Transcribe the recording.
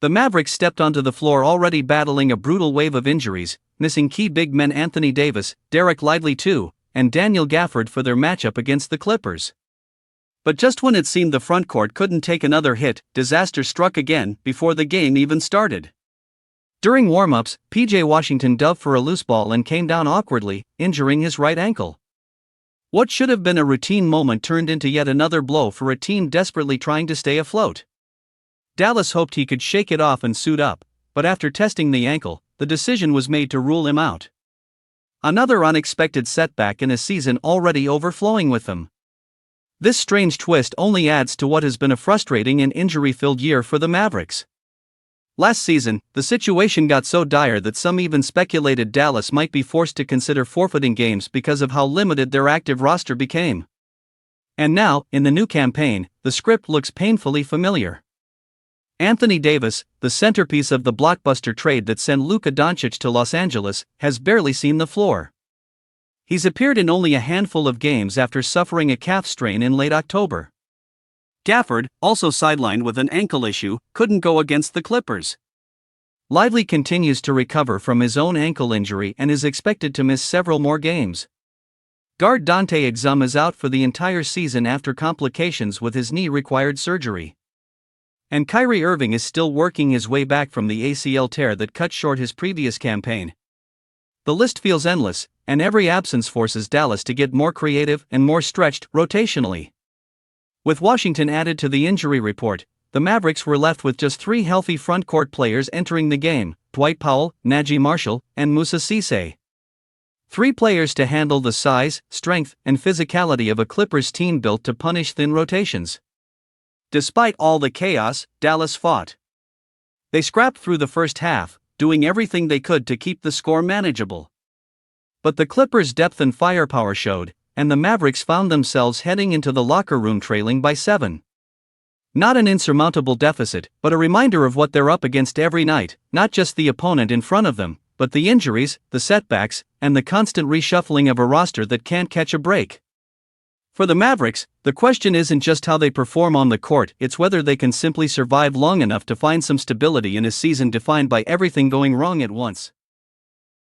The Mavericks stepped onto the floor already battling a brutal wave of injuries, missing key big men Anthony Davis, Dereck Lively II, and Daniel Gafford for their matchup against the Clippers. But just when it seemed the frontcourt couldn't take another hit, disaster struck again before the game even started. During warmups, PJ Washington dove for a loose ball and came down awkwardly, injuring his right ankle. What should have been a routine moment turned into yet another blow for a team desperately trying to stay afloat. Dallas hoped he could shake it off and suit up, but after testing the ankle, the decision was made to rule him out. Another unexpected setback in a season already overflowing with them. This strange twist only adds to what has been a frustrating and injury-filled year for the Mavericks. Last season, the situation got so dire that some even speculated Dallas might be forced to consider forfeiting games because of how limited their active roster became. And now, in the new campaign, the script looks painfully familiar. Anthony Davis, the centerpiece of the blockbuster trade that sent Luka Doncic to Los Angeles, has barely seen the floor. He's appeared in only a handful of games after suffering a calf strain in late October. Gafford, also sidelined with an ankle issue, couldn't go against the Clippers. Lively continues to recover from his own ankle injury and is expected to miss several more games. Guard Dante Exum is out for the entire season after complications with his knee-required surgery. And Kyrie Irving is still working his way back from the ACL tear that cut short his previous campaign. The list feels endless, and every absence forces Dallas to get more creative and more stretched rotationally. With Washington added to the injury report, the Mavericks were left with just 3 healthy front-court players entering the game: Dwight Powell, Naji Marshall, and Moussa Cisse. 3 players to handle the size, strength, and physicality of a Clippers team built to punish thin rotations. Despite all the chaos, Dallas fought. They scrapped through the first half, doing everything they could to keep the score manageable. But the Clippers' depth and firepower showed, and the Mavericks found themselves heading into the locker room trailing by 7. Not an insurmountable deficit, but a reminder of what they're up against every night, not just the opponent in front of them, but the injuries, the setbacks, and the constant reshuffling of a roster that can't catch a break. For the Mavericks, the question isn't just how they perform on the court, it's whether they can simply survive long enough to find some stability in a season defined by everything going wrong at once.